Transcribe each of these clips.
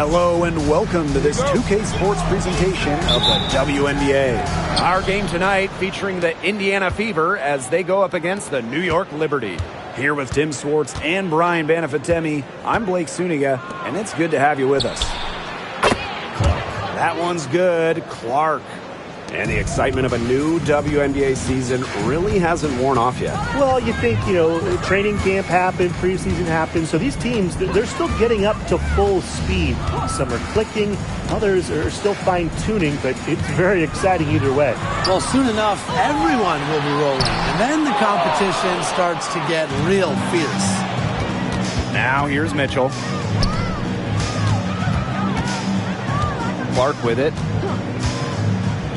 Hello and welcome to this 2K Sports presentation of the WNBA. Our game tonight featuring the Indiana Fever as they go up against the New York Liberty. Here with Tim Swartz and Brian Banafitemi, I'm Blake Suniga, and it's good to have you with us. That one's good, Clark. And the excitement of a new WNBA season really hasn't worn off yet. Well, you think, training camp happened, preseason happened, so these teams, they're still getting up to full speed. Some are clicking, others are still fine-tuning, but it's very exciting either way. Well, soon enough, everyone will be rolling, and then the competition starts to get real fierce. Now here's Mitchell. Clark with it.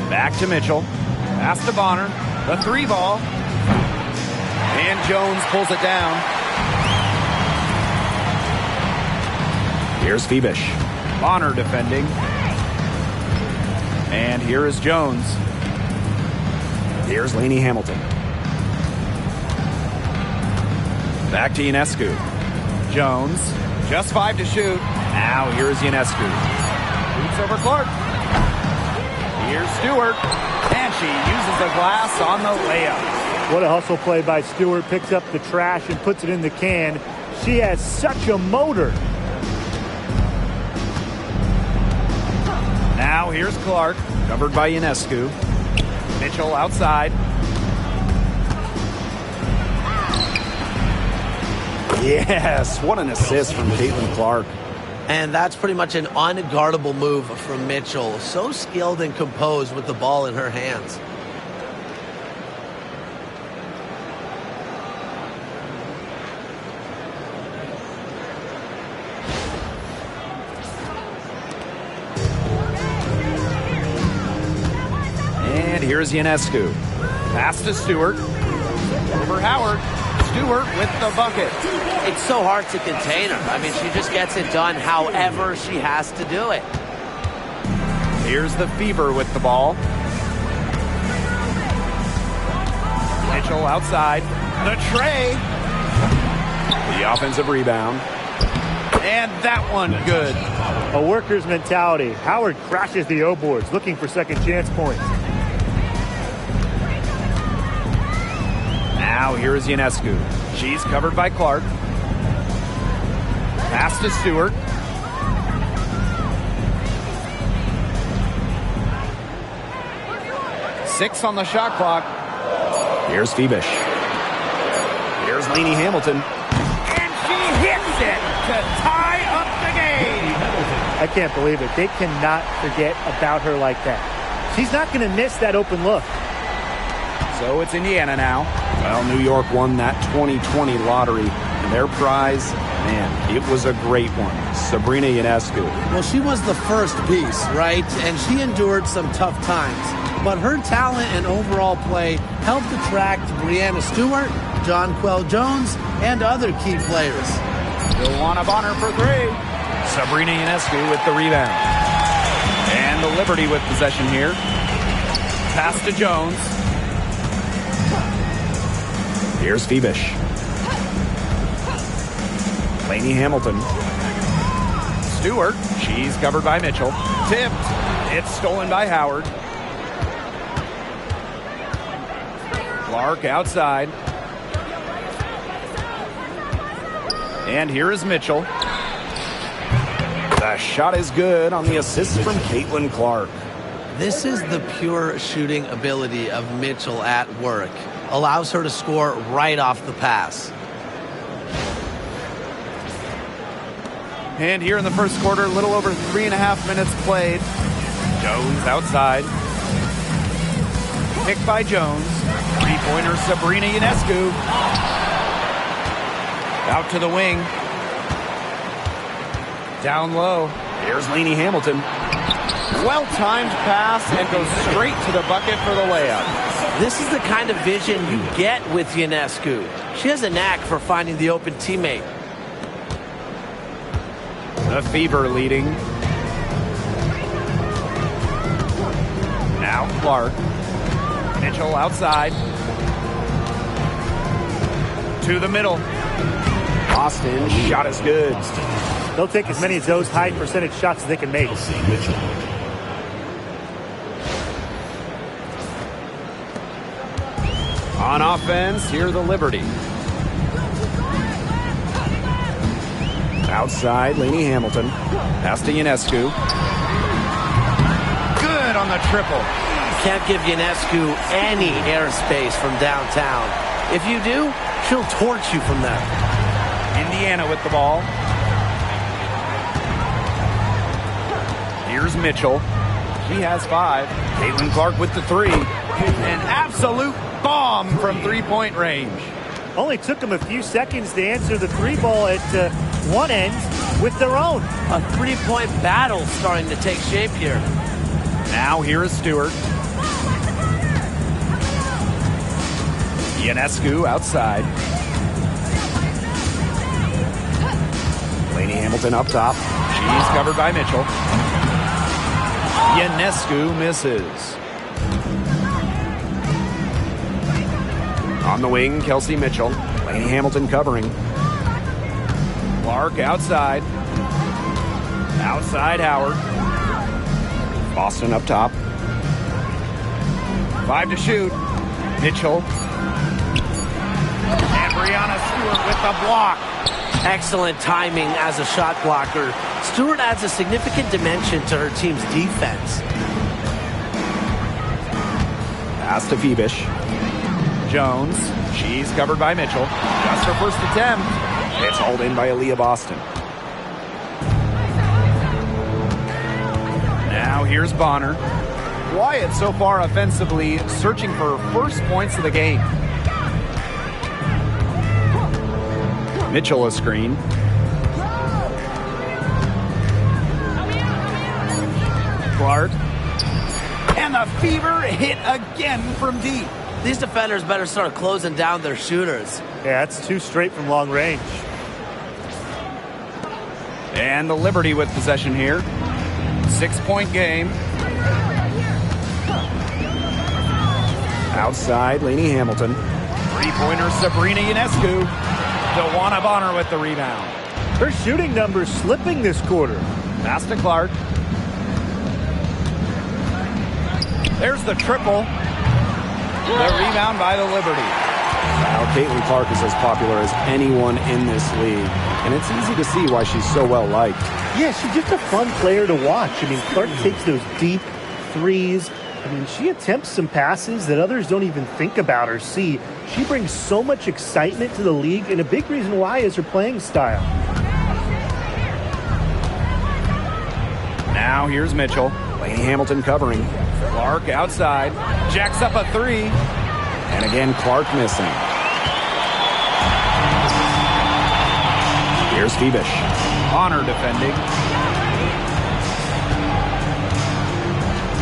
Back to Mitchell. Pass to Bonner. The three ball. And Jones pulls it down. Here's Febish. Bonner defending. And here is Jones. Here's Lainey Hamilton. Back to Ionescu. Jones. Just 5 to shoot. Now here is Ionescu. Boots over Clark. Here's Stewart, and she uses the glass on the layup. What a hustle play by Stewart. Picks up the trash and puts it in the can. She has such a motor. Now here's Clark, covered by Ionescu. Mitchell outside. Yes, what an assist from Caitlin Clark. And that's pretty much an unguardable move from Mitchell. So skilled and composed with the ball in her hands. And here's Ionescu. Pass to Stewart. Over Howard. Stewart with the bucket. It's so hard to contain her. I mean, she just gets it done however she has to do it. Here's the Fever with the ball. Mitchell outside. The tray. The offensive rebound. And that one good. A worker's mentality. Howard crashes the O-boards, looking for second chance points. Now here is Ionescu. She's covered by Clark. Pass to Stewart. Six on the shot clock. Here's Febish. Here's Lainey Hamilton. And she hits it to tie up the game. I can't believe it. They cannot forget about her like that. She's not going to miss that open look. So it's Indiana now. Well, New York won that 2020 lottery, and their prize, man, it was a great one. Sabrina Ionescu. Well, she was the first piece, right? And she endured some tough times. But her talent and overall play helped attract Brianna Stewart, Jonquel Jones, and other key players. Joanna Bonner for three. Sabrina Ionescu with the rebound. And the Liberty with possession here. Pass to Jones. Here's Febish. Lainey Hamilton. Stewart. She's covered by Mitchell. Tipped. It's stolen by Howard. Clark outside. And here is Mitchell. The shot is good on the assist from Caitlin Clark. This is the pure shooting ability of Mitchell at work. Allows her to score right off the pass. And here in the first quarter, a little over 3.5 minutes played. Jones outside. Picked by Jones. Three-pointer Sabrina Ionescu. Out to the wing. Down low. Here's Lainey Hamilton. Well-timed pass and goes straight to the bucket for the layup. This is the kind of vision you get with Ionescu. She has a knack for finding the open teammate. The Fever leading. Now Clark. Mitchell outside. To the middle. Austin, shot is good. They'll take as many of those high percentage shots as they can make. On offense, here the Liberty. Outside, Lainey Hamilton. Pass to Ionescu. Good on the triple. Can't give Ionescu any airspace from downtown. If you do, she'll torch you from there. Indiana with the ball. Here's Mitchell. She has 5. Caitlin Clark with the 3. An absolute bomb from three-point range. Only took them a few seconds to answer the 3 ball at one end with their own. A 3-point battle starting to take shape here. Now here is Stewart. Ionescu outside. Lainey Hamilton up top. She's covered by Mitchell. Ionescu misses. On the wing, Kelsey Mitchell. Lainey Hamilton covering. Clark outside. Outside Howard. Boston up top. 5 to shoot. Mitchell. And Brianna Stewart with the block. Excellent timing as a shot blocker. Stewart adds a significant dimension to her team's defense. Pass to Phoebish. Jones. She's covered by Mitchell. Just her first attempt. It's hauled in by Aaliyah Boston. Now here's Bonner. Wyatt so far offensively searching for first points of the game. Mitchell a screen. Clark. And the Fever hit again from deep. These defenders better start closing down their shooters. Yeah, that's 2 straight from long range. And the Liberty with possession here. 6-point game. Outside, Lainey Hamilton. 3-pointer, Sabrina Ionescu. DeWanna Bonner with the rebound. Her shooting numbers slipping this quarter. Pass to Clark. There's the triple. The rebound by the Liberty. Now, Caitlin Clark is as popular as anyone in this league, and it's easy to see why she's so well liked. Yeah, she's just a fun player to watch. I mean, Clark takes those deep threes. I mean, she attempts some passes that others don't even think about or see. She brings so much excitement to the league, and a big reason why is her playing style. Now here's Mitchell. Lainey Hamilton covering. Clark outside. Jacks up a 3. And again, Clark missing. Here's Phoebish. Bonner defending.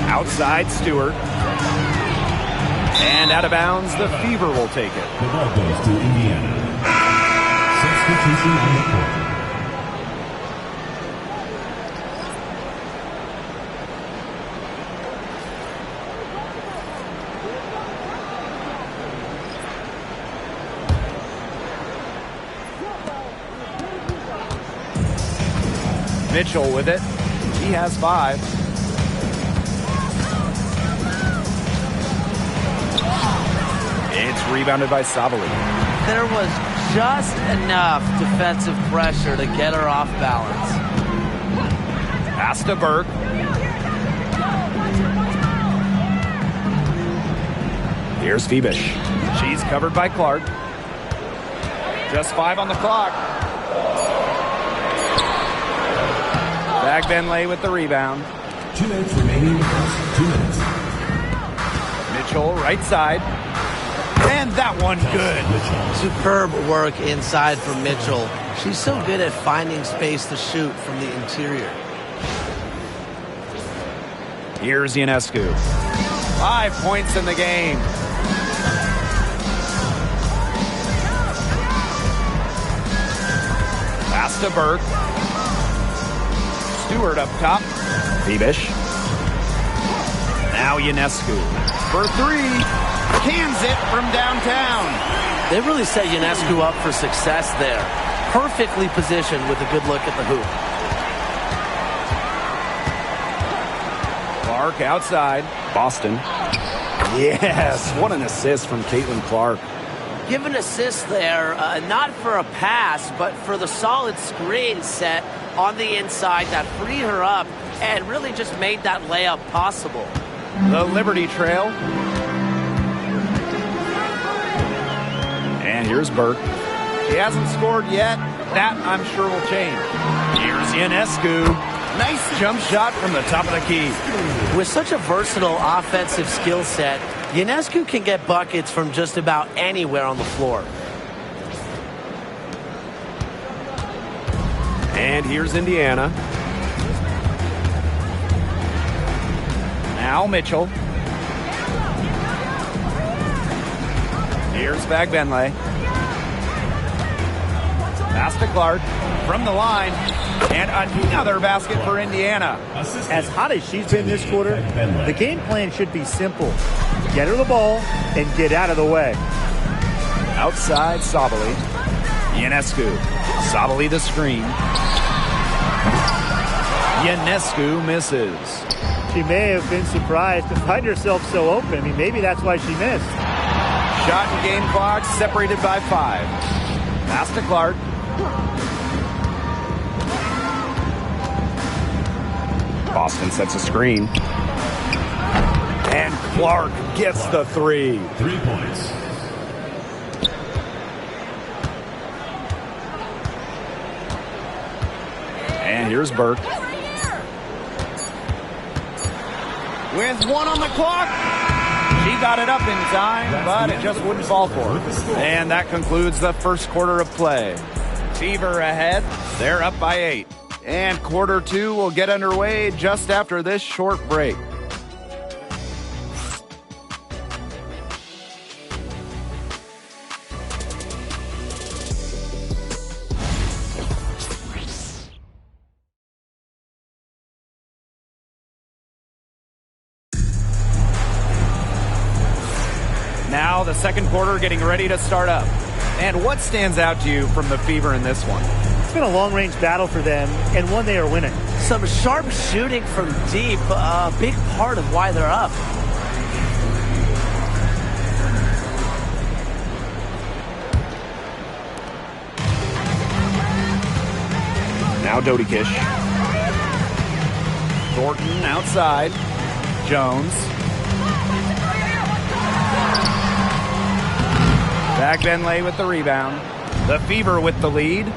Outside Stewart. And out of bounds, the Fever will take it. The ball goes to Indiana. Substitution on the court. Mitchell with it. He has 5. It's rebounded by Savali. There was just enough defensive pressure to get her off balance. Pass to Burke. Here's Phoebish. She's covered by Clark. Just 5 on the clock. Bag Benlay with the rebound. 2 minutes remaining. 2 minutes. Mitchell, right side. And that one good. Superb work inside from Mitchell. She's so good at finding space to shoot from the interior. Here's Ionescu. 5 points in the game. Pass to Burke. Stewart up top. Phoebish. Now Ionescu. For 3. Cans it from downtown. They really set Ionescu up for success there. perfectly positioned with a good look at the hoop. Clark outside. Boston. Yes, what an assist from Caitlin Clark. Give an assist there, not for a pass, but for the solid screen set on the inside that freed her up and really just made that layup possible. The Liberty trail. And here's Burke. He hasn't scored yet. That, I'm sure, will change. Here's Ionescu. Nice jump shot from the top of the key. With such a versatile offensive skill set, Ionescu can get buckets from just about anywhere on the floor. And here's Indiana. Now Mitchell. Here's Bagbenley. Pass to Clark from the line. And another basket for Indiana. As hot as she's been this quarter, the game plan should be simple. Get her the ball and get out of the way. Outside Sabali. Ionescu. Sabali the screen. Ionescu misses. She may have been surprised to find herself so open. I mean, maybe that's why she missed. Shot and game clock separated by 5. Pass to Clark. Boston sets a screen. And Clark gets the 3. 3 points. And here's Burke. With 1 on the clock. She got it up in time, but it just wouldn't fall for her. And that concludes the first quarter of play. Fever ahead. They're up by 8. And quarter 2 will get underway just after this short break. Now the second quarter getting ready to start up. And what stands out to you from the Fever in this one? It's been a long-range battle for them, and one they are winning. Some sharp shooting from deep, a big part of why they're up. Now Dodikish. Thornton outside. Jones. Bagbenley with the rebound. The Fever with the lead.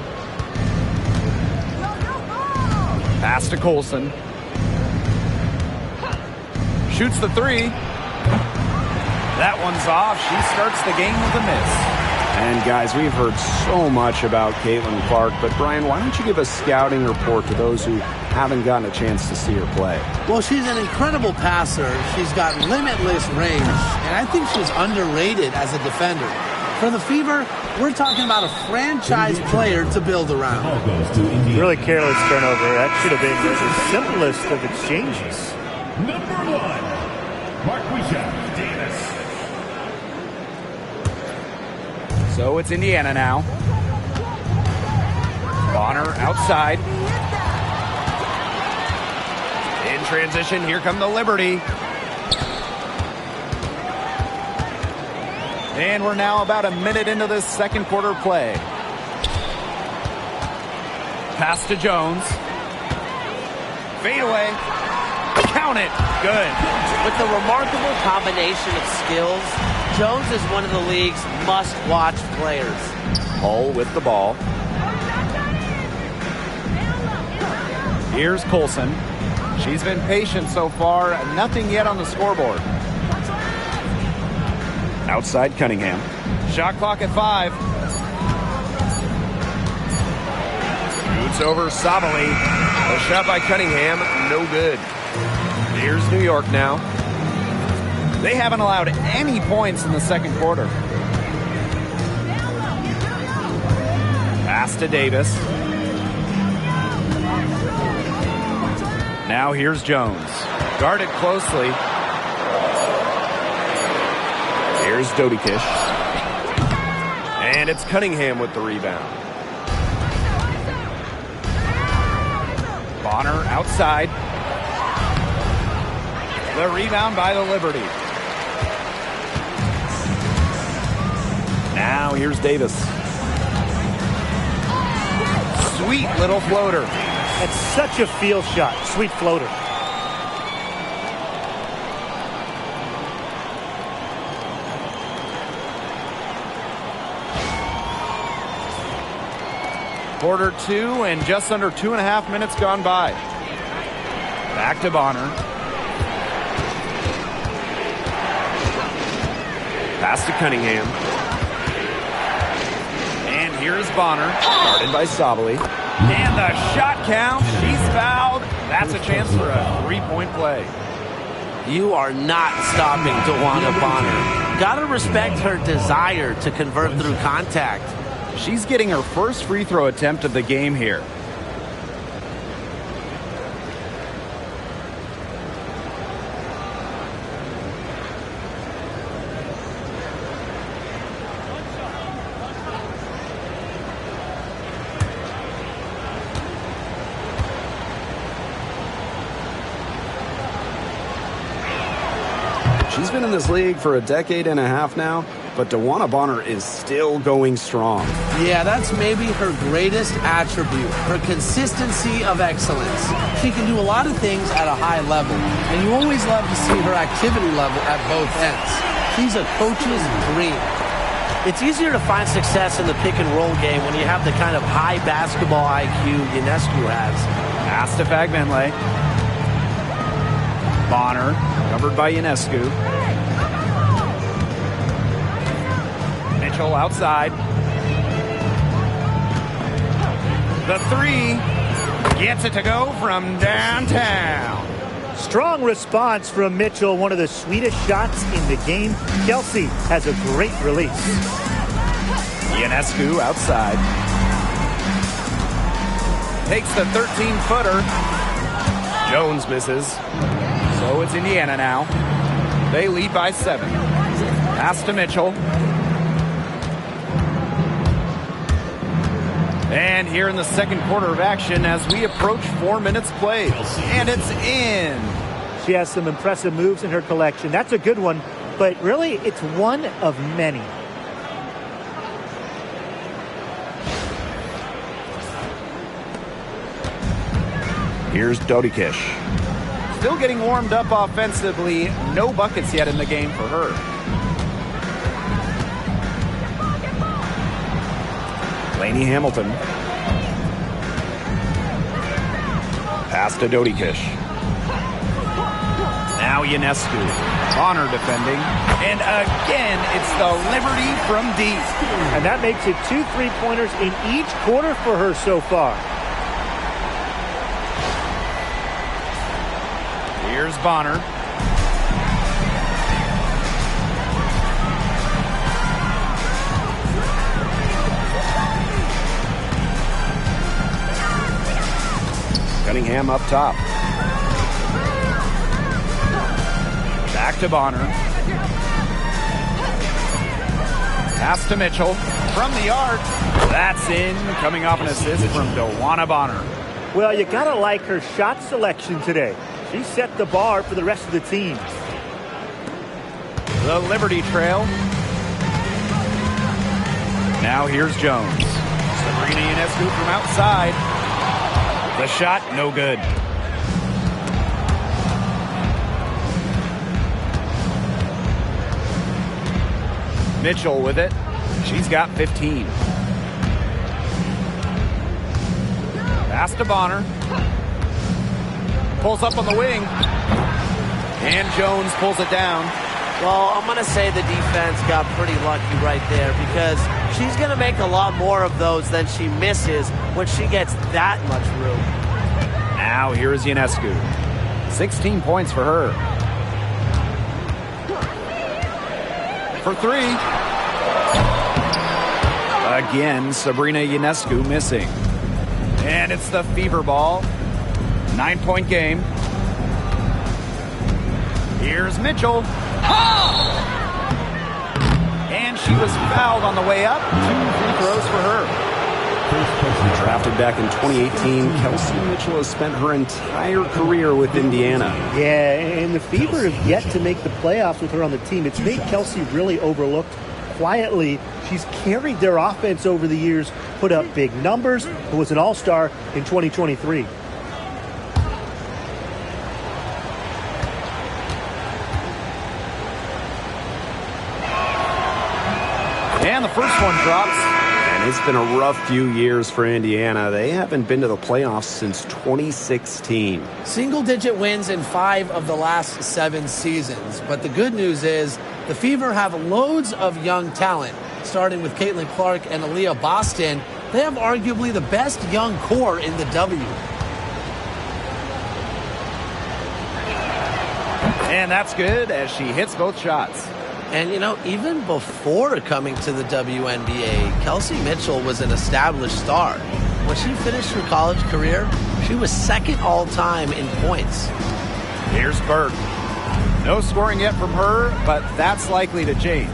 Pass to Colson. Shoots the 3. That one's off. She starts the game with a miss. And guys, we've heard so much about Caitlin Clark, but Brian, why don't you give a scouting report to those who haven't gotten a chance to see her play? Well, she's an incredible passer. She's got limitless range, and I think she's underrated as a defender. For the Fever, we're talking about a franchise player to build around. Ball goes to Indiana. Really careless turnover. That should have been the simplest of exchanges. Number 1, Marquisha Davis. So it's Indiana now. Bonner outside. In transition, here come the Liberty. And we're now about a minute into this second quarter play. Pass to Jones. Fade away. Count it. Good. With the remarkable combination of skills, Jones is one of the league's must-watch players. Hull with the ball. Here's Colson. She's been patient so far. Nothing yet on the scoreboard. Outside Cunningham. Shot clock at 5. Shoots over Sabali. A shot by Cunningham. No good. Here's New York now. They haven't allowed any points in the second quarter. Pass to Davis. Now here's Jones. Guarded closely. Here's Dodikish. And it's Cunningham with the rebound. Bonner outside. The rebound by the Liberty. Now here's Davis. Sweet little floater. That's such a feel shot. Sweet floater. Quarter 2 and just under 2.5 minutes gone by. Back to Bonner. Pass to Cunningham. And here's Bonner, guarded by Sabali. And the shot count. She's fouled. That's a chance for a three-point play. You are not stopping DeWanna Bonner. Gotta respect her desire to convert through contact. She's getting her first free throw attempt of the game here. She's been in this league for a decade and a half now, but DeWanna Bonner is still going strong. Yeah, that's maybe her greatest attribute, her consistency of excellence. She can do a lot of things at a high level, and you always love to see her activity level at both ends. She's a coach's dream. It's easier to find success in the pick and roll game when you have the kind of high basketball IQ Ionescu has. Pass to Fagbenle. Bonner, covered by Ionescu. Mitchell outside. The three gets it to go from downtown. Strong response from Mitchell, one of the sweetest shots in the game. Kelsey has a great release. Ionescu outside. Takes the 13-footer. Jones misses. So it's Indiana now. They lead by 7. Pass to Mitchell. And here in the second quarter of action as we approach 4 minutes played. And it's in. She has some impressive moves in her collection. That's a good one, but really it's one of many. Here's Dodikish. Still getting warmed up offensively. No buckets yet in the game for her. Laney Hamilton. Pass to Dodikish. Now Ionescu. Bonner defending. And again, it's the Liberty from deep. And that makes it 2 3-pointers in each quarter for her so far. Here's Bonner. Cunningham up top. Back to Bonner. Pass to Mitchell. From the arc. That's in. Coming off an assist from DeWanna Bonner. Well, you gotta like her shot selection today. She set the bar for the rest of the team. The Liberty trail. Now here's Jones. Sabrina Ionescu from outside. The shot, no good. Mitchell with it. She's got 15. Pass to Bonner. Pulls up on the wing. And Jones pulls it down. Well, I'm going to say the defense got pretty lucky right there because she's going to make a lot more of those than she misses when she gets that much room. Now here is Ionescu. 16 points for her. For 3. Again, Sabrina Ionescu missing. And it's the Fever ball. 9-point game. Here's Mitchell. And she was fouled on the way up. 2 free throws for her. Drafted back in 2018, Kelsey Mitchell has spent her entire career with Indiana. Yeah, and the Fever have yet to make the playoffs with her on the team. It's made Kelsey really overlooked. Quietly, she's carried their offense over the years, put up big numbers, and was an all-star in 2023. And the first one drops. And it's been a rough few years for Indiana. They haven't been to the playoffs since 2016. Single-digit wins in 5 of the last 7 seasons. But the good news is the Fever have loads of young talent. Starting with Caitlin Clark and Aaliyah Boston, they have arguably the best young core in the W. And that's good as she hits both shots. And, you know, even before coming to the WNBA, Kelsey Mitchell was an established star. When she finished her college career, she was second all-time in points. Here's Burke. No scoring yet from her, but that's likely to change.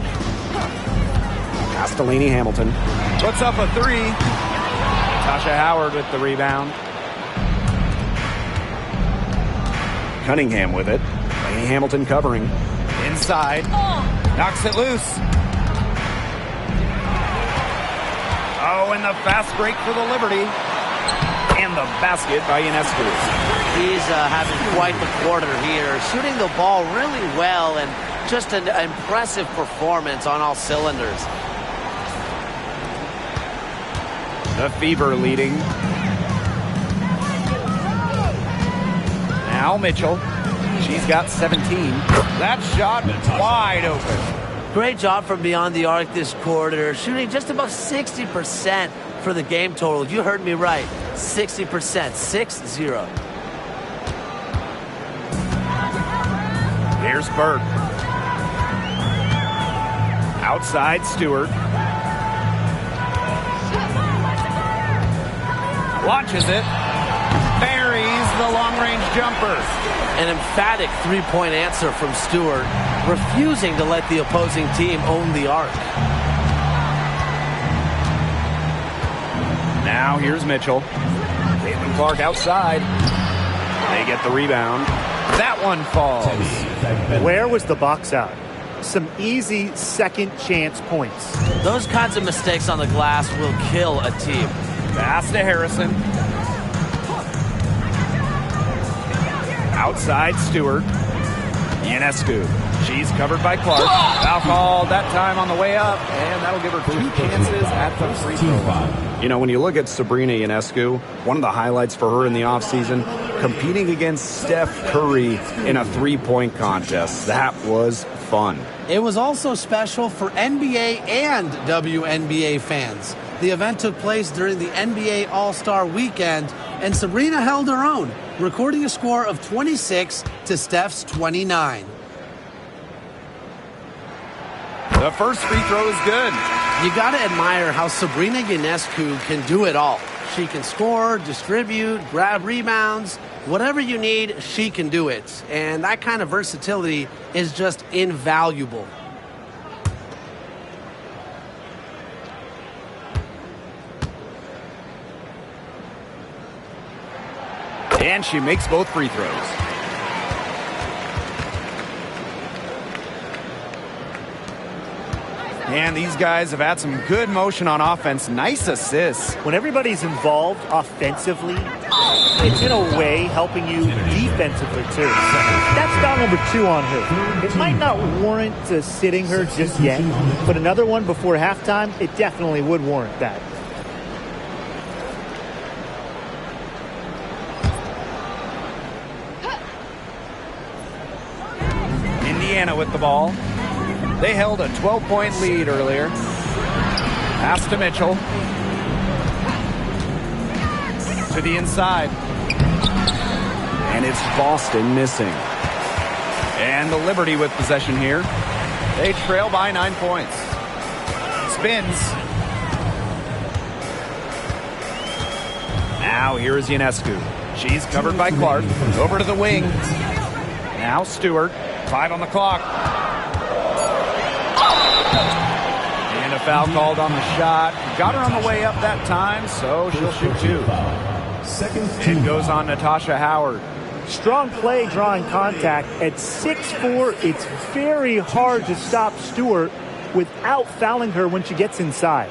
Castellini Hamilton puts up a 3. Tasha Howard with the rebound. Cunningham with it. Lainey Hamilton covering. Inside. Knocks it loose. Oh, and the fast break for the Liberty. And the basket by Ionescu. He's having quite the quarter here, shooting the ball really well and just an impressive performance on all cylinders. The Fever leading. Now Mitchell. She's got 17. That shot wide open. Great job from beyond the arc this quarter, shooting just about 60% for the game total. You heard me right, 60%, 6-0. Here's Burke. Outside Stewart. Launches it. Buries the long-range jumper. An emphatic three-point answer from Stewart, refusing to let the opposing team own the arc. Now here's Mitchell. Caitlin Clark outside. They get the rebound. That one falls. Where was the box out? Some easy second chance points. Those kinds of mistakes on the glass will kill a team. Pass to Harrison. Outside Stewart. Ionescu. She's covered by Clark. Foul called that time on the way up, and that'll give her 2 chances at the free throw line. You know, when you look at Sabrina Ionescu, one of the highlights for her in the offseason, competing against Steph Curry in a three-point contest. That was fun. It was also special for NBA and WNBA fans. The event took place during the NBA All-Star Weekend, and Sabrina held her own, recording a score of 26 to Steph's 29. The first free throw is good. You got to admire how Sabrina Ionescu can do it all. She can score, distribute, grab rebounds. Whatever you need, she can do it. And that kind of versatility is just invaluable. And she makes both free throws. And these guys have had some good motion on offense. Nice assists. When everybody's involved offensively, it's in a way helping you defensively too. That's foul number 2 on her. It might not warrant sitting her just yet, but another one before halftime, it definitely would warrant that. Indiana with the ball. They held a 12-point lead earlier. Pass to Mitchell. To the inside. And it's Boston missing. And the Liberty with possession here. They trail by 9 points. Spins. Now here's Ionescu. She's covered by Clark. Over to the wing. Now Stewart. 5 on the clock. And a foul called on the shot. Got her on the way up that time, so she'll shoot two. It goes on Natasha Howard. Strong play drawing contact. At 6'4", it's very hard to stop Stewart without fouling her when she gets inside.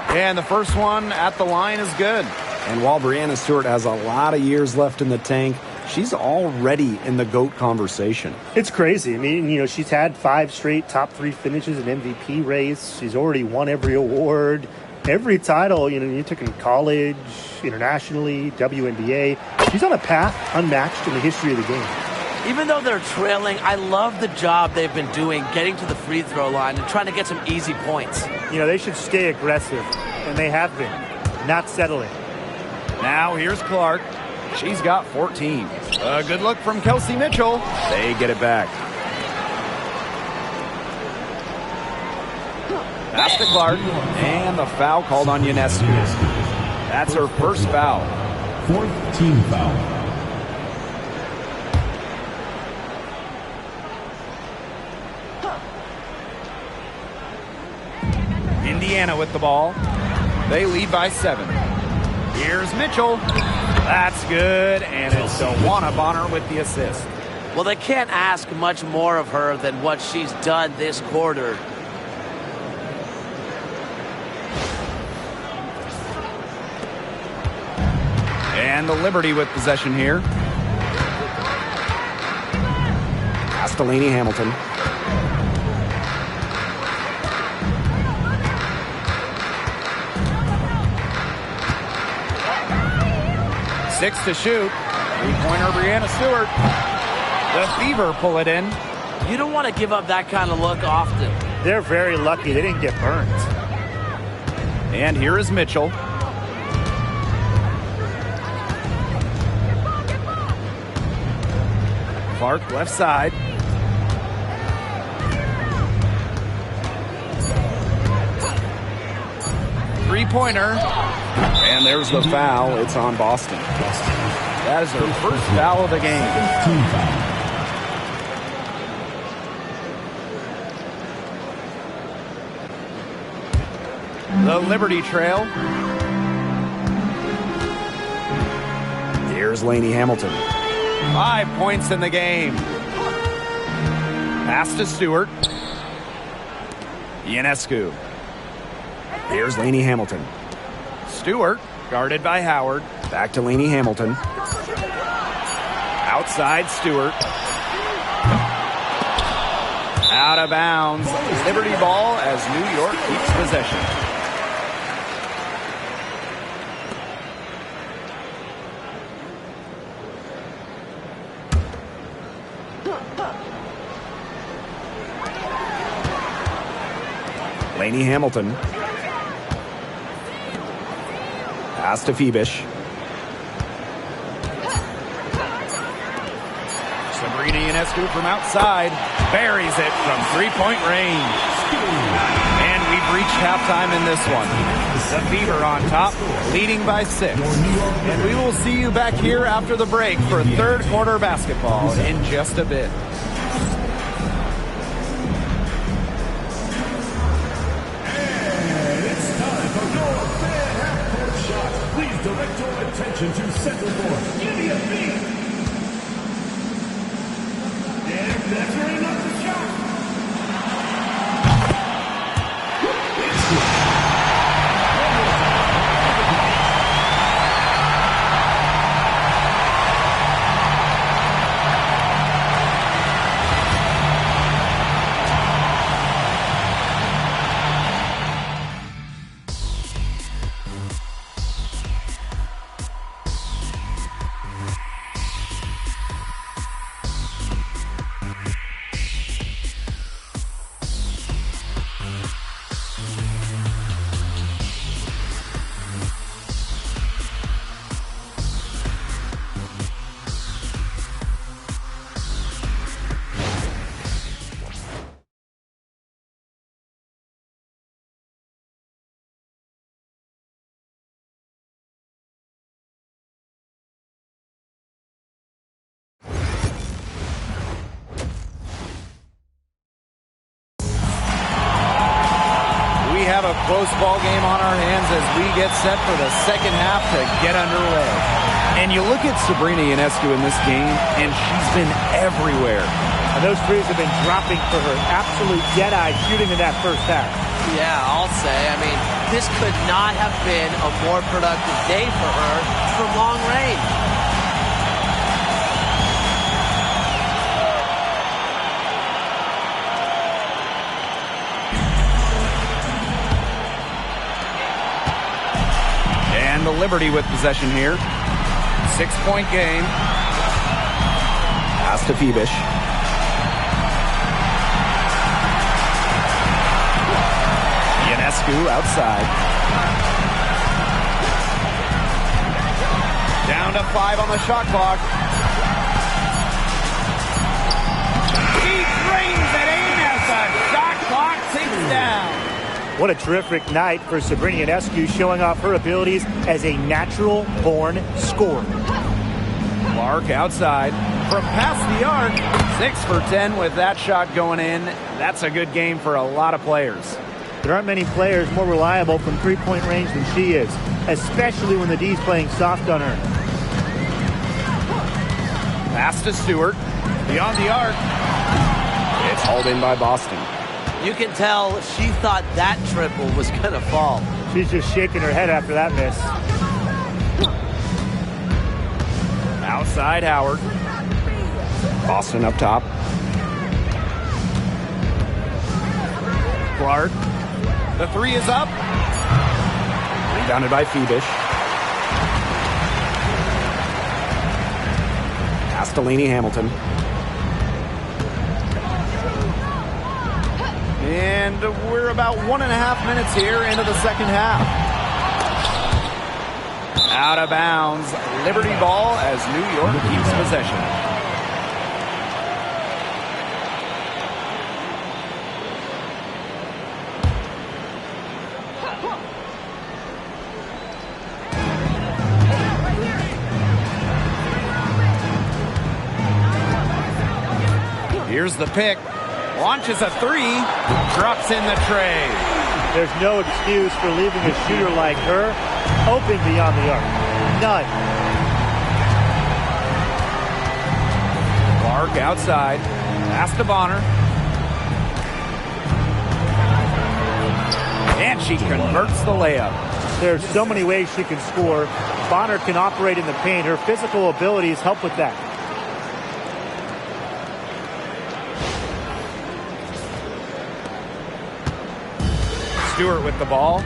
And the first one at the line is good. And while Breanna Stewart has a lot of years left in the tank, she's already in the GOAT conversation. It's crazy. I mean, she's had 5 straight top 3 finishes in MVP race. She's already won every award, every title. You took in college, internationally, WNBA. She's on a path unmatched in the history of the game. Even though they're trailing, I love the job they've been doing getting to the free throw line and trying to get some easy points. They should stay aggressive, and they have been, not settling. Now here's Clark. She's got 14. A good look from Kelsey Mitchell. They get it back. Pass to Clark, and the foul called on Ionescu. That's her first foul. 4th team foul. Indiana with the ball. They lead by 7. Here's Mitchell. That's good, and it's Dawana Bonner with the assist. Well, they can't ask much more of her than what she's done this quarter. And the Liberty with possession here. Pass to Lainey Hamilton. Six to shoot. Three-pointer, Breanna Stewart. The Fever pull it in. You don't want to give up that kind of look often. They're very lucky they didn't get burnt. And here is Mitchell. Clark left side. Three-pointer. And there's the foul. It's on Boston. That is their first foul of the game. The Liberty trail. Here's Lainey Hamilton. 5 points in the game. Pass to Stewart. Ionescu. Here's Lainey Hamilton. Stewart, guarded by Howard. Back to Lainey Hamilton. Outside Stewart. Out of bounds. Liberty ball as New York keeps possession. Lainey Hamilton. Pass to Phoebish. Sabrina Ionescu from outside. Buries it from three-point range. And we've reached halftime in this one. The Fever on top, leading by 6. And we will see you back here after the break for third quarter basketball in just a bit. Direct your attention to center court. Give me a beat. And that's very enough the shot. have a close ball game on our hands as we get set for the second half to get underway. And you look at Sabrina Ionescu in this game, and she's been everywhere. And those threes have been dropping for her. Absolute dead-eye shooting in that first half. Yeah, I'll say. I mean, this could not have been a more productive day for her from long range. And the Liberty with possession here. 6-point game. Pass to Phoebish. Ionescu outside. Down to 5 on the shot clock. Deep range at aim as the shot clock ticks down. What a terrific night for Sabrina Ionescu, showing off her abilities as a natural-born scorer. Clark outside from past the arc. 6 for 10 with that shot going in. That's a good game for a lot of players. There aren't many players more reliable from three-point range than she is, especially when the D's playing soft on her. Pass to Stewart. Beyond the arc. It's hauled in by Boston. You can tell she thought that triple was going to fall. She's just shaking her head after that miss. Outside Howard. Boston up top. Clark. The 3 is up. Rebounded by Phoebish. Pass to Lainey Hamilton. And we're about 1.5 minutes here into the second half. Out of bounds. Liberty ball as New York keeps possession. Here's the pick. Launches a 3. Drops in the tray. There's no excuse for leaving a shooter like her open beyond the arc. None. Clark outside. Pass to Bonner. And she converts the layup. There's so many ways she can score. Bonner can operate in the paint. Her physical abilities help with that. Stewart with the ball.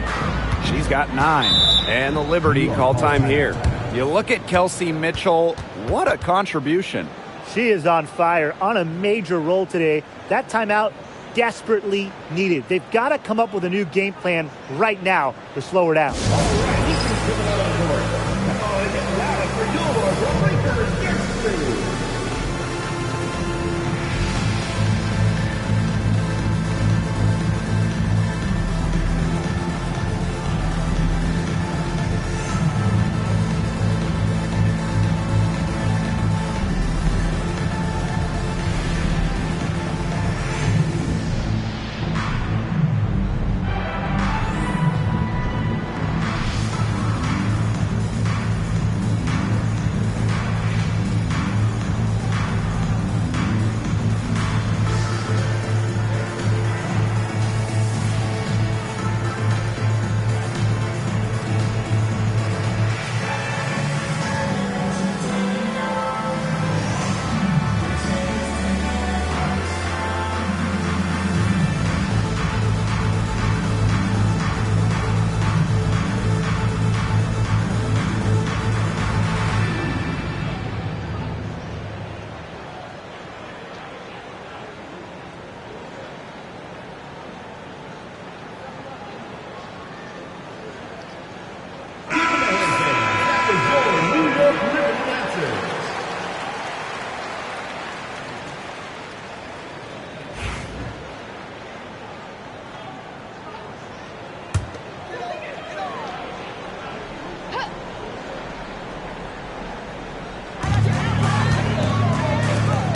She's got 9. And the Liberty call time here. You look at Kelsey Mitchell. What a contribution. She is on fire, on a major roll today. That timeout desperately needed. They've got to come up with a new game plan right now to slow her down.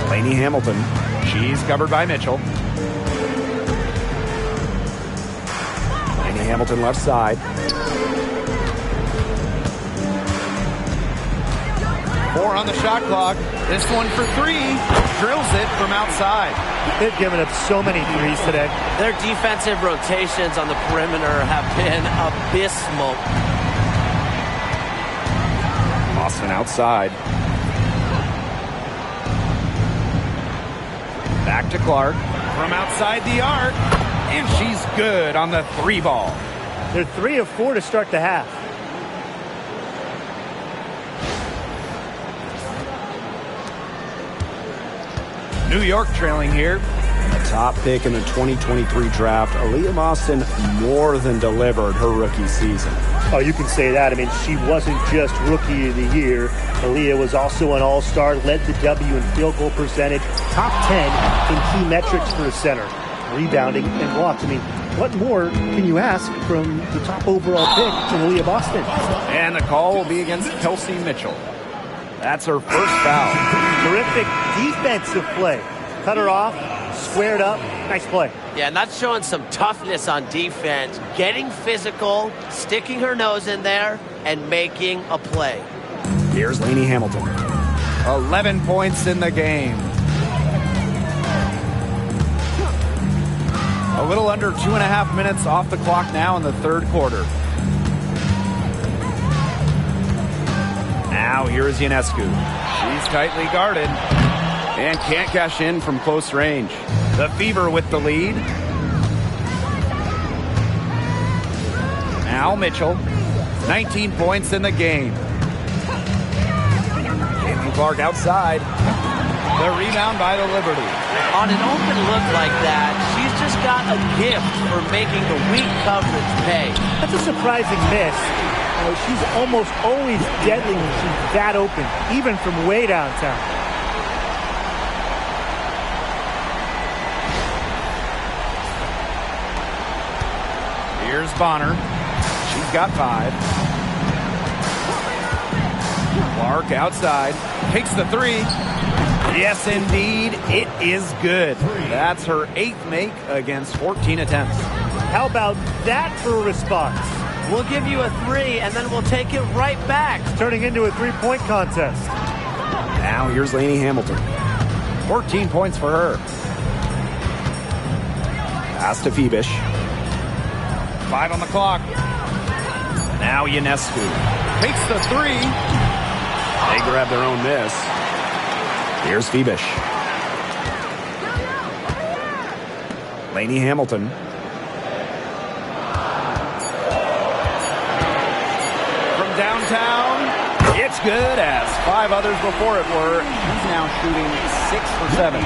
Lainey Hamilton. She's covered by Mitchell. Lainey Hamilton left side. 4 on the shot clock. This one for 3. Drills it from outside. They've given up so many threes today. Their defensive rotations on the perimeter have been abysmal. Austin outside. Back to Clark. From outside the arc. And she's good on the 3 ball. They're 3 of 4 to start the half. New York trailing here. A top pick in the 2023 draft. Aaliyah Austin more than delivered her rookie season. Oh, you can say that. I mean, she wasn't just Rookie of the Year. Aaliyah was also an All-Star, led the W in field goal percentage, top 10 in key metrics for a center, rebounding and blocks. I mean, what more can you ask from the top overall pick in Aaliyah Austin? And the call will be against Kelsey Mitchell. That's her first foul. Terrific defensive play. Cut her off, squared up. Nice play. Yeah, and that's showing some toughness on defense. Getting physical, sticking her nose in there, and making a play. Here's Lainey Hamilton. 11 points in the game. A little under 2.5 minutes off the clock now in the third quarter. Now here is Ionescu. She's tightly guarded and can't cash in from close range. The Fever with the lead. Now Mitchell. 19 points in the game. Caitlin Clark outside. The rebound by the Liberty. On an open look like that, she's just got a gift for making the weak coverage pay. That's a surprising miss. She's almost always deadly when she's that open, even from way downtown. Here's Bonner. She's got 5. Clark outside. Takes the 3. Yes, indeed. It is good. That's her 8th make against 14 attempts. How about that for a response? We'll give you a 3, and then we'll take it right back. It's turning into a 3-point contest. Now here's Lainey Hamilton. 14 points for her. Pass to Febish. 5 on the clock. Now Ionescu takes the 3. They grab their own miss. Here's Febish. Lainey Hamilton. From downtown, it's good as 5 others before it were. He's now shooting 6 for 7.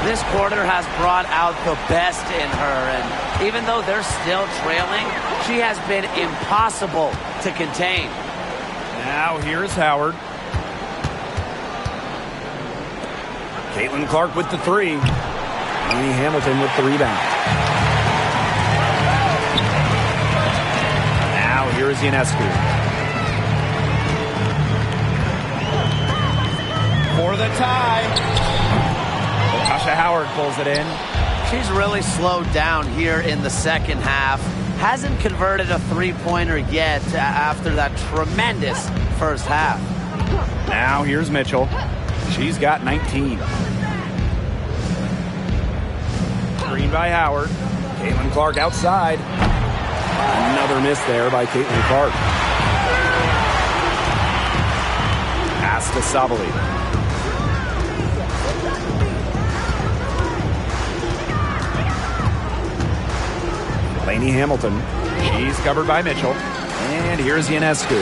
This quarter has brought out the best in her, and even though they're still trailing, she has been impossible to contain. Now here's Howard. Caitlin Clark with the 3. Lainey Hamilton with the rebound. Now here's Ionescu. For the tie. Natasha Howard pulls it in. She's really slowed down here in the second half. Hasn't converted a 3-pointer yet after that tremendous first half. Now here's Mitchell. She's got 19. Screen by Howard. Caitlin Clark outside. Another miss there by Caitlin Clark. Pass to Sabali. Lainey Hamilton. She's covered by Mitchell. And here's Ionescu.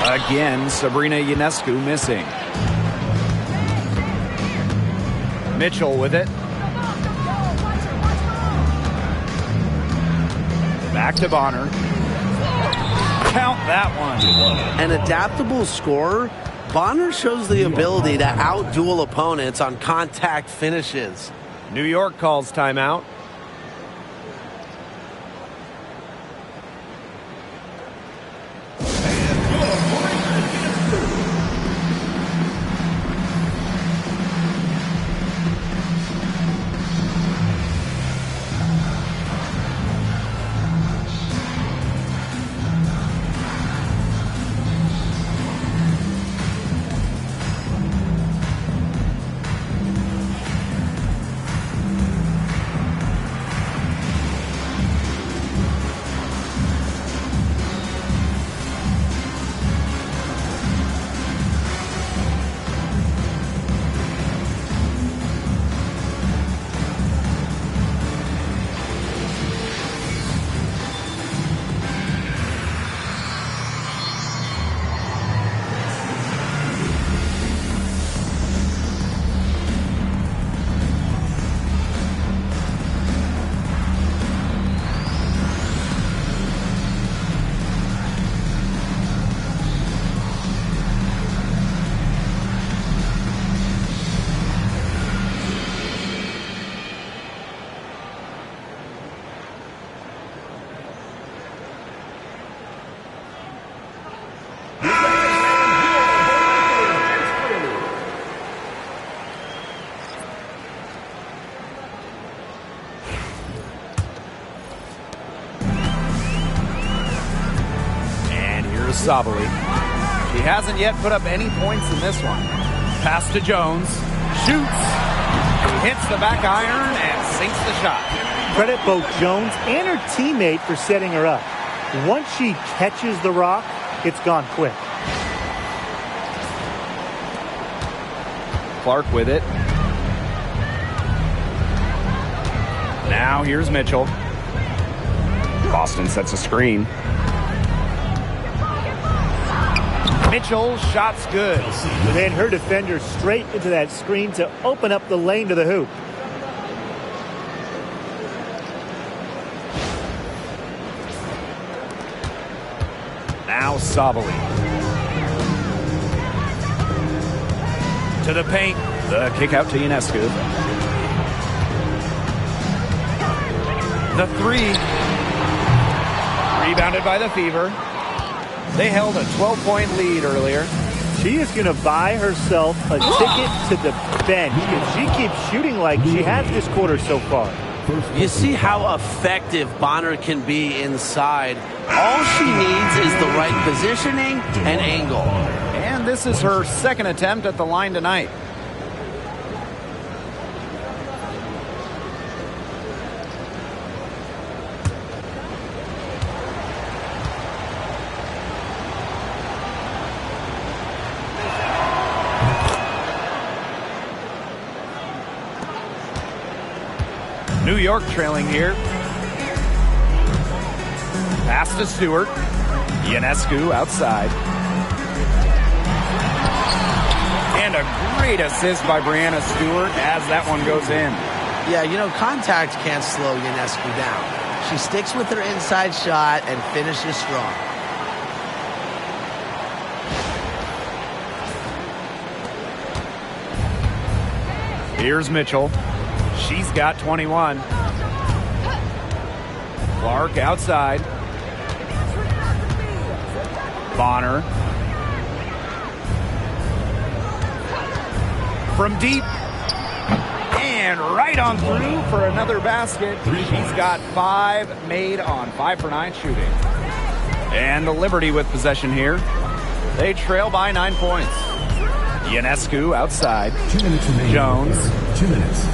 Again, Sabrina Ionescu missing. Mitchell with it. Back to Bonner. Count that one. An adaptable scorer, Bonner shows the ability to outduel opponents on contact finishes. New York calls timeout. Sabali. He hasn't yet put up any points in this one. Pass to Jones. Shoots. Hits the back iron and sinks the shot. Credit both Jones and her teammate for setting her up. Once she catches the rock, it's gone quick. Clark with it. Now here's Mitchell. Boston sets a screen. Mitchell, shot's good. Then her defender straight into that screen to open up the lane to the hoop. Now Sabali. To the paint. The kick out to Ionescu. The three. Rebounded by the Fever. They held a 12-point lead earlier. She is going to buy herself a ticket to the bench if she keeps shooting like she has this quarter so far. You see how effective Bonner can be inside. All she needs is the right positioning and angle. And this is her second attempt at the line tonight. New York trailing here. Pass to Stewart. Ionescu outside. And a great assist by Brianna Stewart as that one goes in. Yeah, you know, contact can't slow Ionescu down. She sticks with her inside shot and finishes strong. Here's Mitchell. She's got 21. Clark outside. Bonner. From deep. And right on through for another basket. She's got 5 made on 5 for 9 shooting. And the Liberty with possession here. They trail by 9 points. Ionescu outside. 2 minutes remaining. Jones. 2 minutes.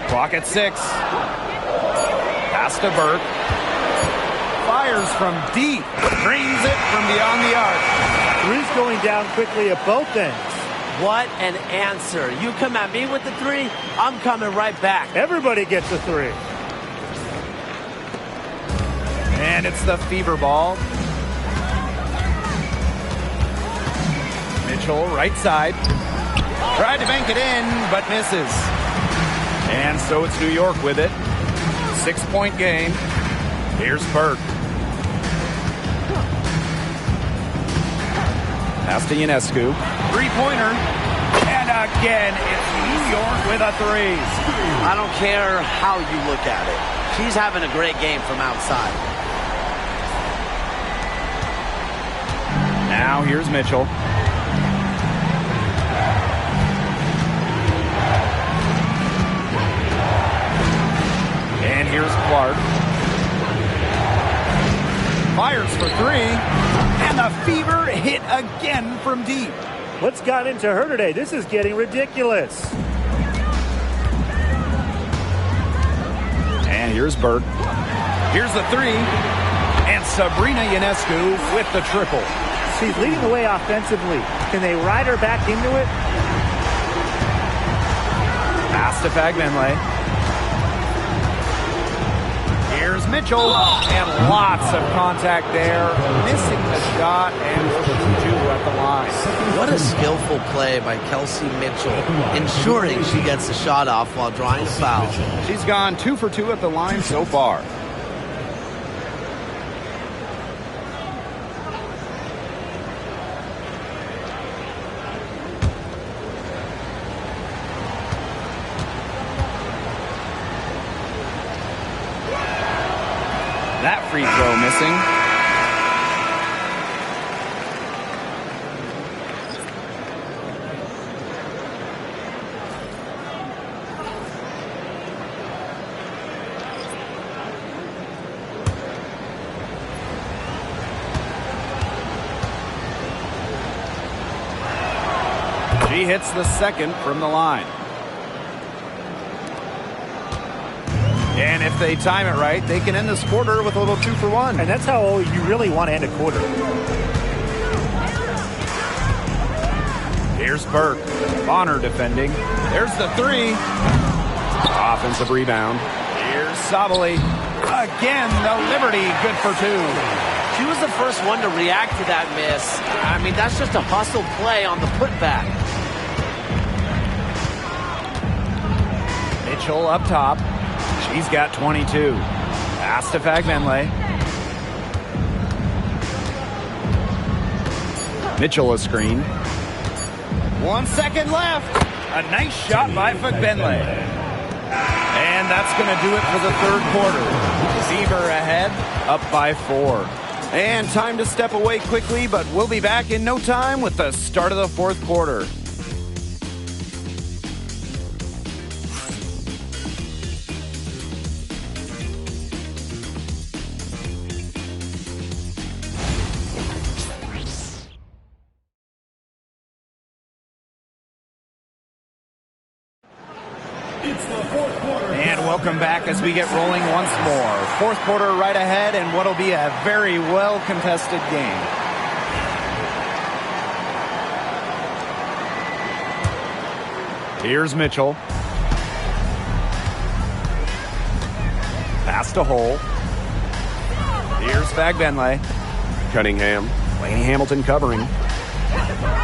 Clock at 6. Pass to Burke. Fires from deep. Drains it from beyond the arc. Three's going down quickly at both ends. What an answer. You come at me with the three, I'm coming right back. Everybody gets a three. And it's the Fever ball. Mitchell, right side. Tried to bank it in, but misses. And so it's New York with it. 6-point game. Here's Burke. Pass to Ionescu. Three-pointer. And again, it's New York with a three. I don't care how you look at it. She's having a great game from outside. Now here's Mitchell. And here's Clark. Fires for three. And the Fever hit again from deep. What's got into her today? This is getting ridiculous. And here's Burke. Here's the three. And Sabrina Ionescu with the triple. She's leading the way offensively. Can they ride her back into it? Pass to Fagbenle. Here's Mitchell. And lots of contact there. Missing the shot and will shoot two at the line. What a skillful play by Kelsey Mitchell, ensuring she gets the shot off while drawing a foul. She's gone 2 for 2 at the line so far. That free throw missing. She hits the second from the line. And if they time it right, they can end this quarter with a little 2-for-1. And that's how you really want to end a quarter. Here's Burke. Bonner defending. There's the three. Offensive rebound. Here's Sabali. Again, the Liberty, good for two. She was the first one to react to that miss. I mean, that's just a hustle play on the putback. Mitchell up top. She's got 22. Pass to Fagbenle. Mitchell a screen. 1 second left. A nice shot by Fagbenle. And that's going to do it for the third quarter. Fever ahead, up by 4. And time to step away quickly, but we'll be back in no time with the start of the fourth quarter. And welcome back as we get rolling once more. Fourth quarter right ahead, and what'll be a very well-contested game. Here's Mitchell. Pass to Hole. Here's Fagbenle. Cunningham. Laney Hamilton covering.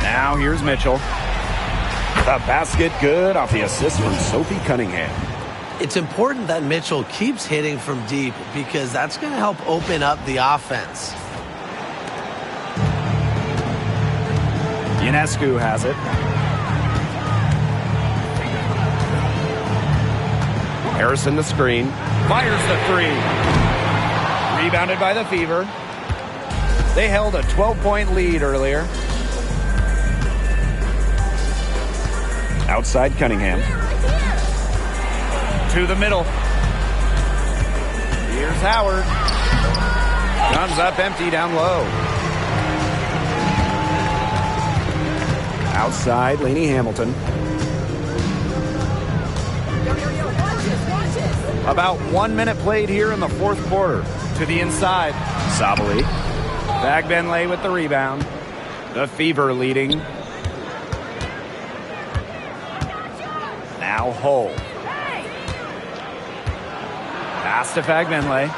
Now here's Mitchell. The basket good off the assist from Sophie Cunningham. It's important that Mitchell keeps hitting from deep because that's going to help open up the offense. Ionescu has it. Harrison the screen. Fires the three. Rebounded by the Fever. They held a 12-point lead earlier. Outside Cunningham. To the middle. Here's Howard. Comes up empty down low. Outside, Laney Hamilton. About 1 minute played here in the fourth quarter. To the inside. Sabali. Fagbenle with the rebound. The Fever leading. Now Hull. Pass to Fagbenle.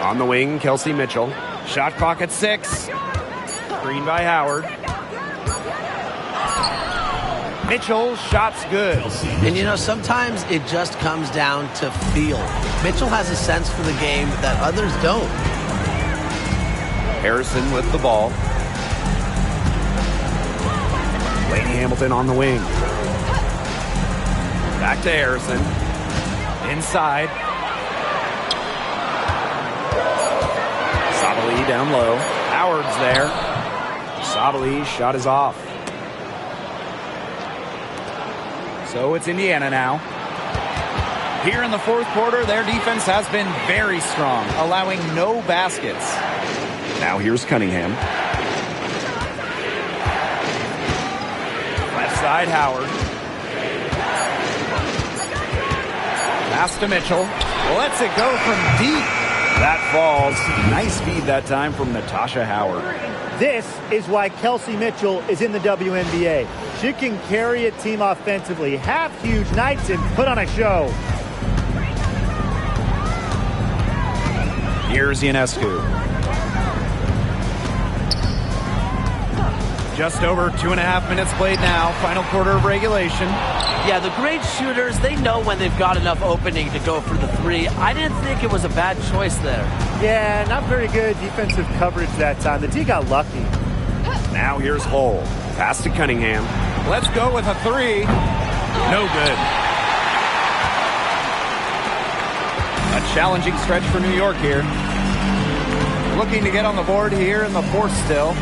On the wing, Kelsey Mitchell. Shot clock at 6. Screen by Howard. Mitchell, shots good. And, you know, sometimes it just comes down to feel. Mitchell has a sense for the game that others don't. Harrison with the ball. Laney Hamilton on the wing. Back to Harrison. Inside. Sabali down low. Howard's there. Sabali's shot is off. So it's Indiana now. Here in the fourth quarter, their defense has been very strong, allowing no baskets. Now here's Cunningham. Left side, Howard. Pass to Mitchell. Lets it go from deep. That falls. Nice feed that time from Natasha Howard. This is why Kelsey Mitchell is in the WNBA. She can carry a team offensively, have huge nights, and put on a show. Here's Ionescu. Just over 2.5 minutes played now. Final quarter of regulation. Yeah, the great shooters, they know when they've got enough opening to go for the three. I didn't think it was a bad choice there. Yeah, not very good defensive coverage that time. The D got lucky. Now here's Hull. Pass to Cunningham. Let's go with a three. No good. A challenging stretch for New York here. Looking to get on the board here in the fourth still.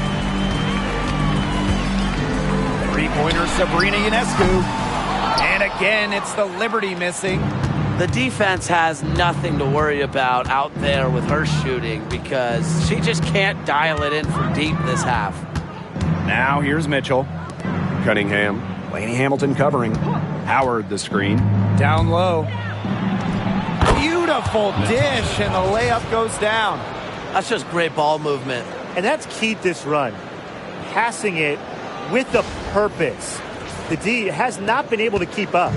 Three-pointer Sabrina Ionescu. And again, it's the Liberty missing. The defense has nothing to worry about out there with her shooting because she just can't dial it in from deep this half. Now here's Mitchell. Cunningham. Laney Hamilton covering. Howard the screen. Down low. Beautiful dish, and the layup goes down. That's just great ball movement. And that's key to this run. Passing it with a purpose. The D has not been able to keep up.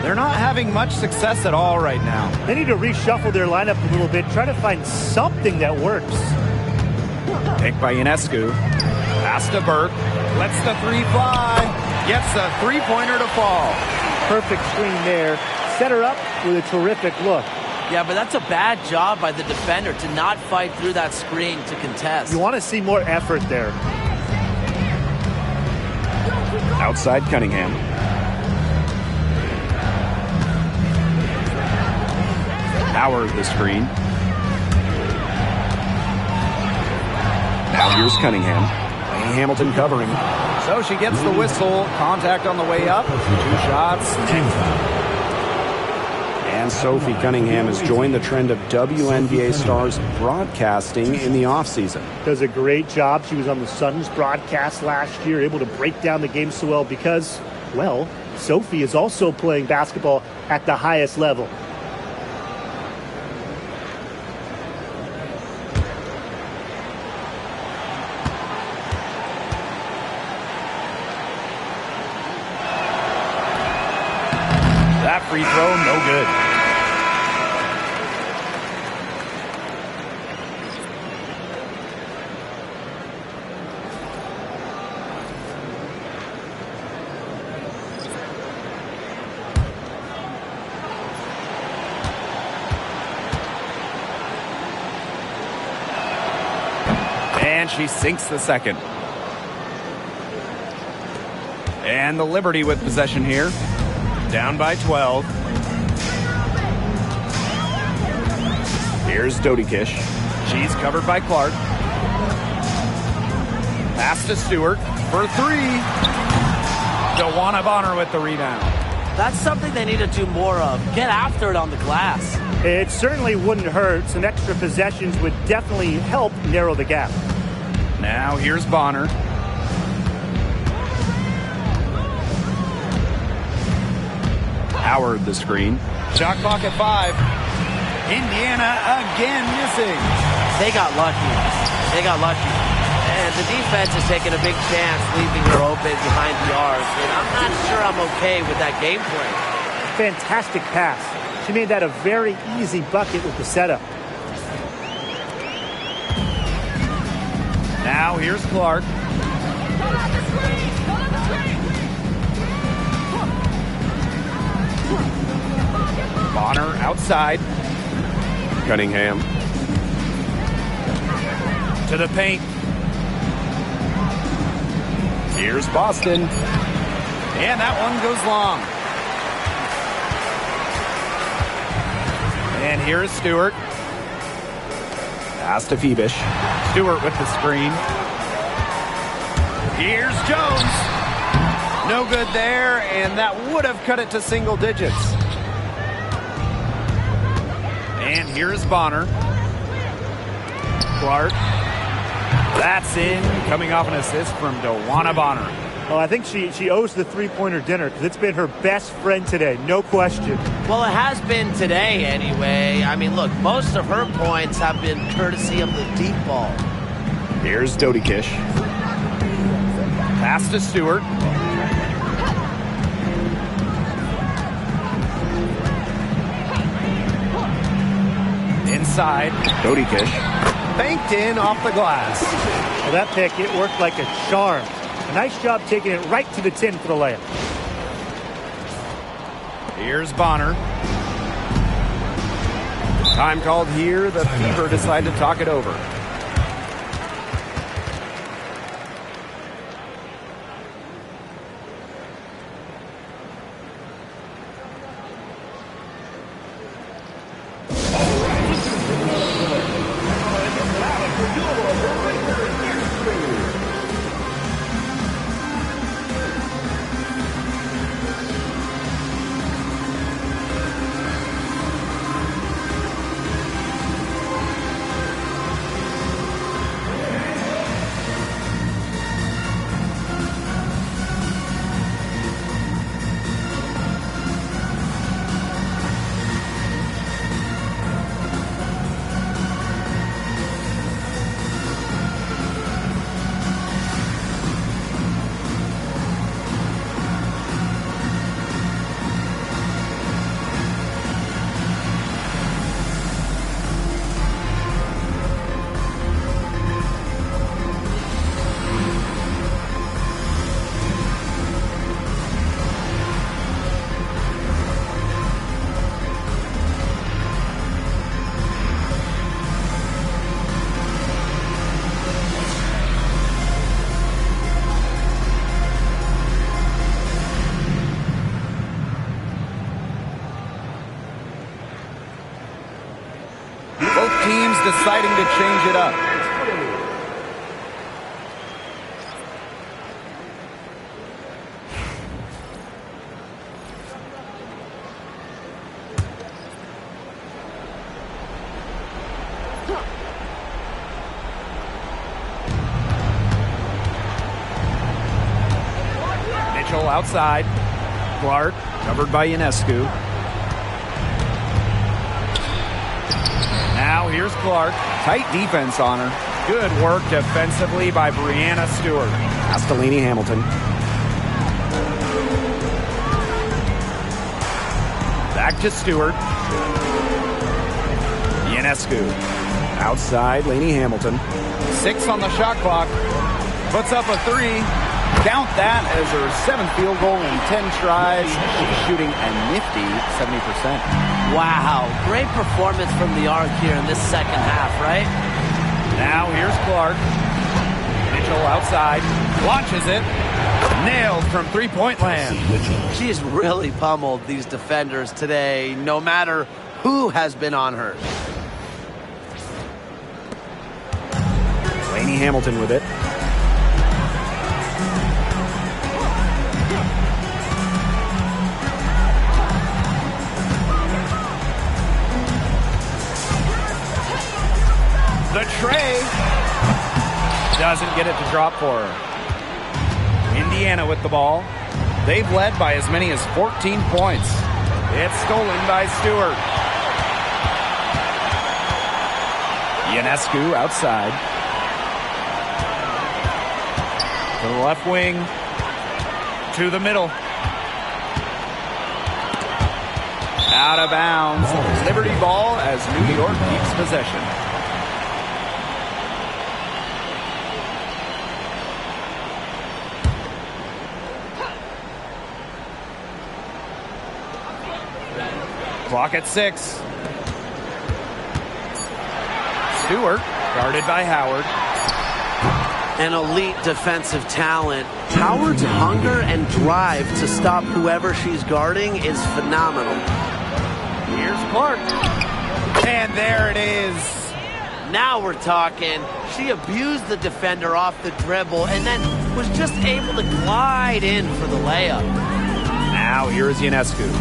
They're not having much success at all right now. They need to reshuffle their lineup a little bit, try to find something that works. Pick by Ionescu. Pass to Burke. Lets the three fly. Gets the three-pointer to fall. Perfect screen there. Set her up with a terrific look. Yeah, but that's a bad job by the defender to not fight through that screen to contest. You want to see more effort there. Outside Cunningham. Howard the screen. Now here's Cunningham. Laney Hamilton covering. So she gets the whistle. Contact on the way up. 2 shots. And Sophie Cunningham has joined the trend of WNBA stars broadcasting in the offseason. Does a great job. She was on the Suns broadcast last year, able to break down the game so well because, well, Sophie is also playing basketball at the highest level. That free throw, no good. And she sinks the second. And the Liberty with possession here. Down by 12. Here's Dodikish. She's covered by Clark. Pass to Stewart for 3. DeWanna Bonner with the rebound. That's something they need to do more of. Get after it on the glass. It certainly wouldn't hurt. Some extra possessions would definitely help narrow the gap. Now here's Bonner. Howard the screen. Shot clock at 5. Indiana again missing. They got lucky. And the defense is taking a big chance leaving her open behind the arc. And I'm not sure I'm okay with that game plan. Fantastic pass. She made that a very easy bucket with the setup. Now here's Clark. Bonner outside. Cunningham. To the paint. Here's Boston. And that one goes long. And here is Stewart. Pass to Phoebish. Stewart with the screen. Here's Jones. No good there, and that would have cut it to single digits. And here's Bonner. Clark. That's in, coming off an assist from DeWanna Bonner. Oh, I think she owes the three-pointer dinner because it's been her best friend today, no question. Well, it has been today anyway. I mean, look, most of her points have been courtesy of the deep ball. Here's Dodikish. Pass to Stewart. Inside, Dodikish. Banked in off the glass. Well, that pick, it worked like a charm. A nice job taking it right to the tin for the layup. Here's Bonner. Time called here. The Fever decide to talk it over. deciding to change it up. Mitchell outside. Clark covered by Ionescu. Now here's Clark. Tight defense on her. Good work defensively by Brianna Stewart. Castellini Hamilton. Back to Stewart. Ionescu. Outside, Laney Hamilton. 6 on the shot clock. Puts up a 3. Count that as her 7th field goal in 10 tries. She's shooting a nifty 70%. Wow, great performance from the arc here in this second half, right? Now here's Clark. Mitchell outside. Launches it. Nailed from three-point land. She's really pummeled these defenders today, no matter who has been on her. Laney Hamilton with it. The tray doesn't get it to drop for her. Indiana with the ball. They've led by as many as 14 points. It's stolen by Stewart. Ionescu outside. To the left wing. To the middle. Out of bounds. Liberty ball as New York keeps possession. Clock at 6. Stewart, guarded by Howard. An elite defensive talent. Howard's hunger and drive to stop whoever she's guarding is phenomenal. Here's Clark. And there it is. Now we're talking. She abused the defender off the dribble and then was just able to glide in for the layup. Now here's Ionescu.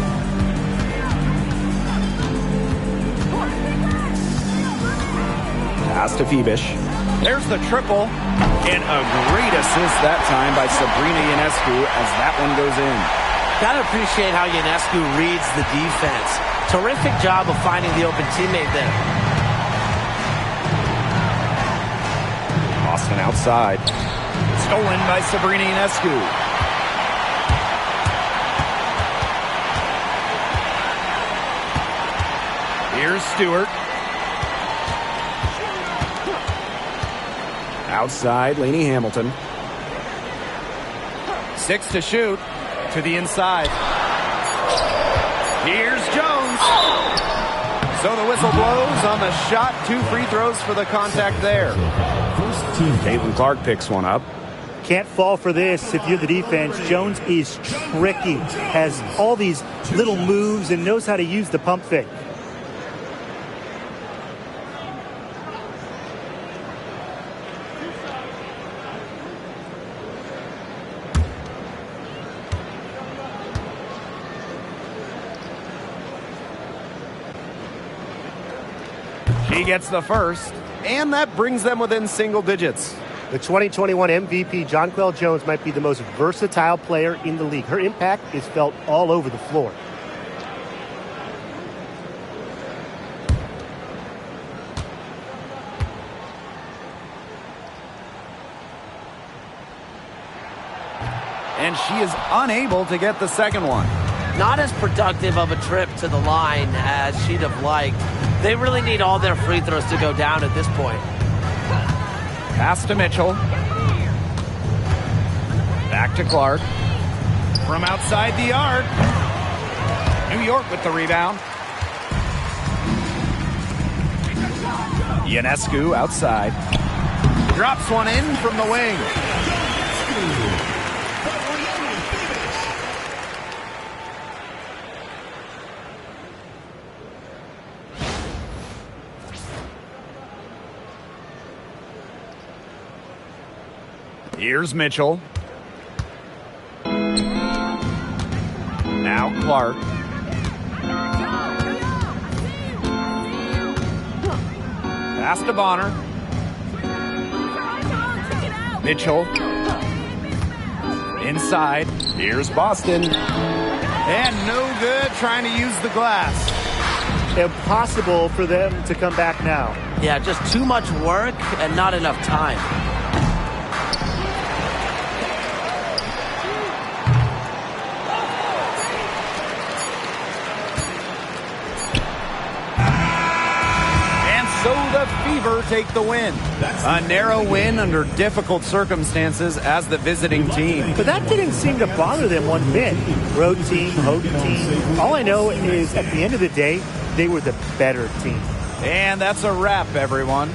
Pass to Phoebish. There's the triple. And a great assist that time by Sabrina Ionescu as that one goes in. Gotta appreciate how Ionescu reads the defense. Terrific job of finding the open teammate there. Austin outside. Stolen by Sabrina Ionescu. Here's Stewart. Outside, Laney Hamilton. 6 to shoot. To the inside. Here's Jones. So the whistle blows on the shot. 2 free throws for the contact there. Caitlin Clark picks one up. Can't fall for this if you're the defense. Jones is tricky. Has all these little moves and knows how to use the pump fake. She gets the first, and that brings them within single digits. The 2021 MVP, Jonquel Jones, might be the most versatile player in the league. Her impact is felt all over the floor. And she is unable to get the second one. Not as productive of a trip to the line as she'd have liked. They really need all their free throws to go down at this point. Pass to Mitchell. Back to Clark. From outside the arc. New York with the rebound. Ionescu outside. Drops one in from the wing. Here's Mitchell. Now Clark. Pass to Bonner. Mitchell. Inside. Here's Boston. And no good trying to use the glass. Impossible for them to come back now. Yeah, just too much work and not enough time. So the Fever take the win. A narrow win under difficult circumstances as the visiting team. But that didn't seem to bother them one bit. Road team, home team. All I know is at the end of the day, they were the better team. And that's a wrap, everyone.